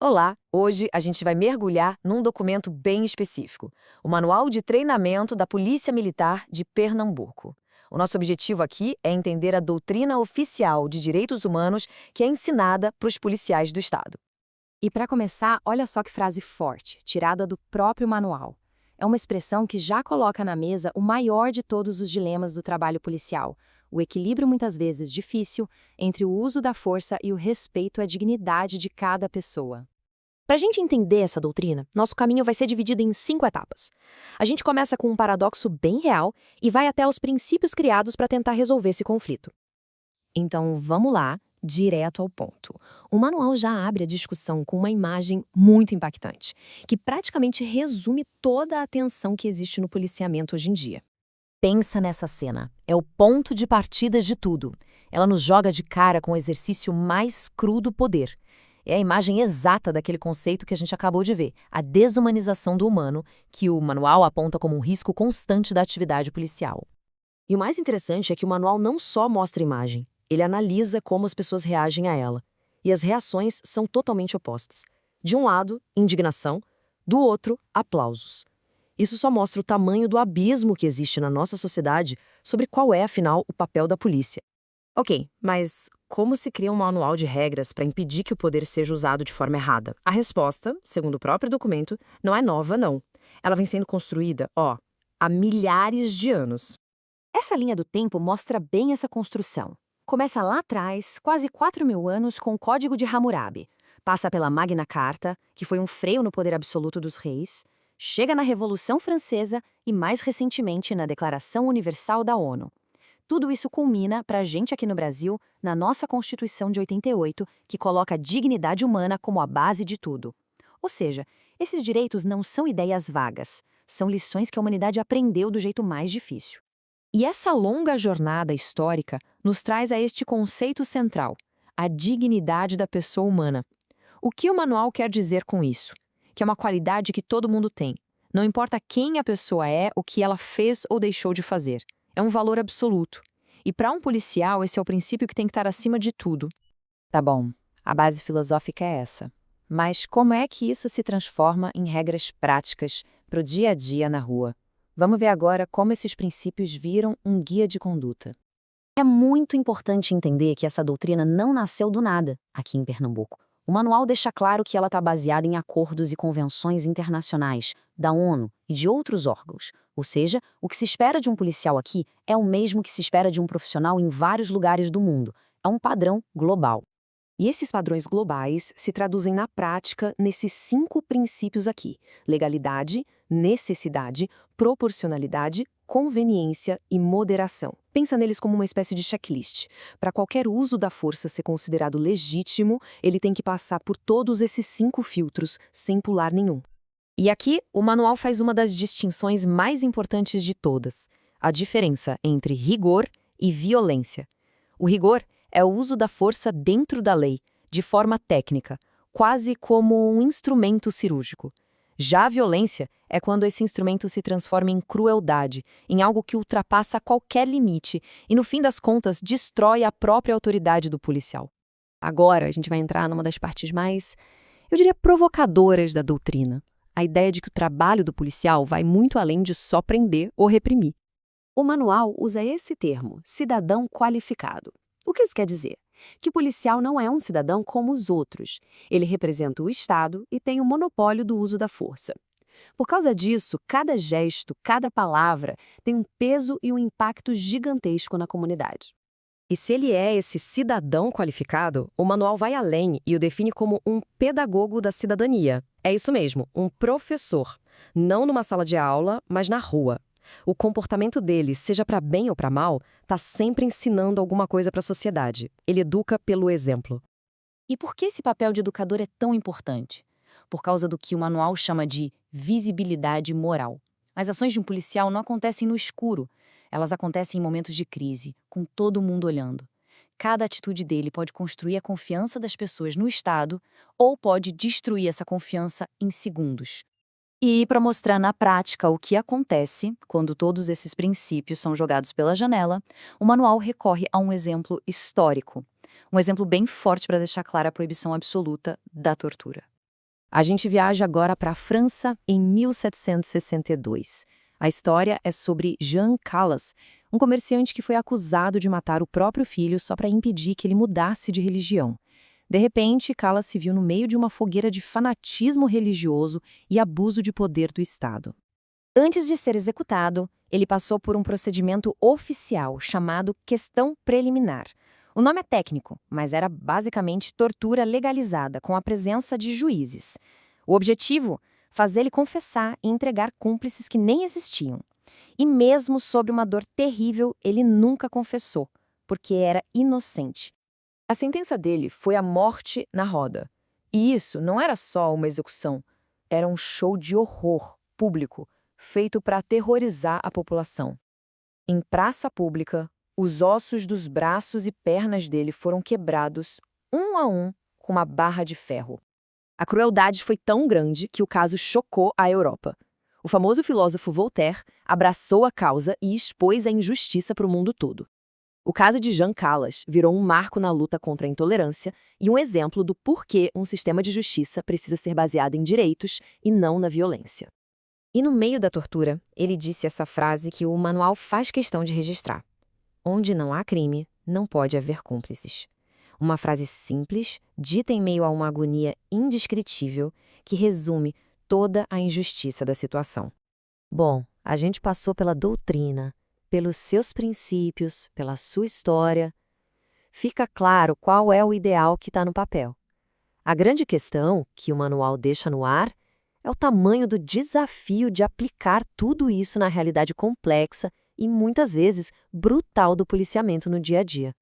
Olá! Hoje a gente vai mergulhar num documento bem específico, o Manual de Treinamento da Polícia Militar de Pernambuco. O nosso objetivo aqui é entender a doutrina oficial de direitos humanos que é ensinada para os policiais do Estado. E para começar, olha só que frase forte, tirada do próprio manual. É uma expressão que já coloca na mesa o maior de todos os dilemas do trabalho policial, o equilíbrio muitas vezes difícil entre o uso da força e o respeito à dignidade de cada pessoa. Para a gente entender essa doutrina, nosso caminho vai ser dividido em 5 etapas. A gente começa com um paradoxo bem real e vai até os princípios criados para tentar resolver esse conflito. Então, vamos lá, direto ao ponto. O manual já abre a discussão com uma imagem muito impactante, que praticamente resume toda a tensão que existe no policiamento hoje em dia. Pensa nessa cena. É o ponto de partida de tudo. Ela nos joga de cara com o exercício mais cru do poder. É a imagem exata daquele conceito que a gente acabou de ver, a desumanização do humano, que o manual aponta como um risco constante da atividade policial. E o mais interessante é que o manual não só mostra imagem, ele analisa como as pessoas reagem a ela. E as reações são totalmente opostas. De um lado, indignação, do outro, aplausos. Isso só mostra o tamanho do abismo que existe na nossa sociedade sobre qual é, afinal, o papel da polícia. Ok, mas como se cria um manual de regras para impedir que o poder seja usado de forma errada? A resposta, segundo o próprio documento, não é nova, não. Ela vem sendo construída, há milhares de anos. Essa linha do tempo mostra bem essa construção. Começa lá atrás, quase 4.000 anos, com o Código de Hammurabi. Passa pela Magna Carta, que foi um freio no poder absoluto dos reis. Chega na Revolução Francesa e, mais recentemente, na Declaração Universal da ONU. Tudo isso culmina, para a gente aqui no Brasil, na nossa Constituição de 88, que coloca a dignidade humana como a base de tudo. Ou seja, esses direitos não são ideias vagas, são lições que a humanidade aprendeu do jeito mais difícil. E essa longa jornada histórica nos traz a este conceito central, a dignidade da pessoa humana. O que o manual quer dizer com isso? Que é uma qualidade que todo mundo tem. Não importa quem a pessoa é, o que ela fez ou deixou de fazer. É um valor absoluto. E para um policial, esse é o princípio que tem que estar acima de tudo. Tá bom, a base filosófica é essa. Mas como é que isso se transforma em regras práticas para o dia a dia na rua? Vamos ver agora como esses princípios viram um guia de conduta. É muito importante entender que essa doutrina não nasceu do nada, aqui em Pernambuco. O manual deixa claro que ela está baseada em acordos e convenções internacionais, da ONU e de outros órgãos. Ou seja, o que se espera de um policial aqui é o mesmo que se espera de um profissional em vários lugares do mundo. É um padrão global. E esses padrões globais se traduzem na prática nesses 5 princípios aqui: legalidade, necessidade, proporcionalidade, conveniência e moderação. Pensa neles como uma espécie de checklist. Para qualquer uso da força ser considerado legítimo, ele tem que passar por todos esses 5 filtros, sem pular nenhum. E aqui, o manual faz uma das distinções mais importantes de todas: a diferença entre rigor e violência. O rigor é o uso da força dentro da lei, de forma técnica, quase como um instrumento cirúrgico. Já a violência é quando esse instrumento se transforma em crueldade, em algo que ultrapassa qualquer limite e, no fim das contas, destrói a própria autoridade do policial. Agora, a gente vai entrar numa das partes mais, eu diria, provocadoras da doutrina. A ideia de que o trabalho do policial vai muito além de só prender ou reprimir. O manual usa esse termo, cidadão qualificado. O que isso quer dizer? Que o policial não é um cidadão como os outros. Ele representa o Estado e tem o monopólio do uso da força. Por causa disso, cada gesto, cada palavra tem um peso e um impacto gigantesco na comunidade. E se ele é esse cidadão qualificado, o manual vai além e o define como um pedagogo da cidadania. É isso mesmo, um professor. Não numa sala de aula, mas na rua. O comportamento dele, seja para bem ou para mal, está sempre ensinando alguma coisa para a sociedade. Ele educa pelo exemplo. E por que esse papel de educador é tão importante? Por causa do que o manual chama de visibilidade moral. As ações de um policial não acontecem no escuro. Elas acontecem em momentos de crise, com todo mundo olhando. Cada atitude dele pode construir a confiança das pessoas no Estado ou pode destruir essa confiança em segundos. E para mostrar na prática o que acontece quando todos esses princípios são jogados pela janela, o manual recorre a um exemplo histórico. Um exemplo bem forte para deixar clara a proibição absoluta da tortura. A gente viaja agora para a França em 1762. A história é sobre Jean Calas, um comerciante que foi acusado de matar o próprio filho só para impedir que ele mudasse de religião. De repente, Calas se viu no meio de uma fogueira de fanatismo religioso e abuso de poder do Estado. Antes de ser executado, ele passou por um procedimento oficial chamado questão preliminar. O nome é técnico, mas era basicamente tortura legalizada com a presença de juízes. O objetivo? Fazer ele confessar e entregar cúmplices que nem existiam. E mesmo sob uma dor terrível, ele nunca confessou, porque era inocente. A sentença dele foi a morte na roda. E isso não era só uma execução, era um show de horror público, feito para aterrorizar a população. Em praça pública, os ossos dos braços e pernas dele foram quebrados, um a um, com uma barra de ferro. A crueldade foi tão grande que o caso chocou a Europa. O famoso filósofo Voltaire abraçou a causa e expôs a injustiça para o mundo todo. O caso de Jean Calas virou um marco na luta contra a intolerância e um exemplo do porquê um sistema de justiça precisa ser baseado em direitos e não na violência. E no meio da tortura, ele disse essa frase que o manual faz questão de registrar: onde não há crime, não pode haver cúmplices. Uma frase simples, dita em meio a uma agonia indescritível, que resume toda a injustiça da situação. Bom, a gente passou pela doutrina, pelos seus princípios, pela sua história. Fica claro qual é o ideal que está no papel. A grande questão que o manual deixa no ar é o tamanho do desafio de aplicar tudo isso na realidade complexa e, muitas vezes, brutal do policiamento no dia a dia.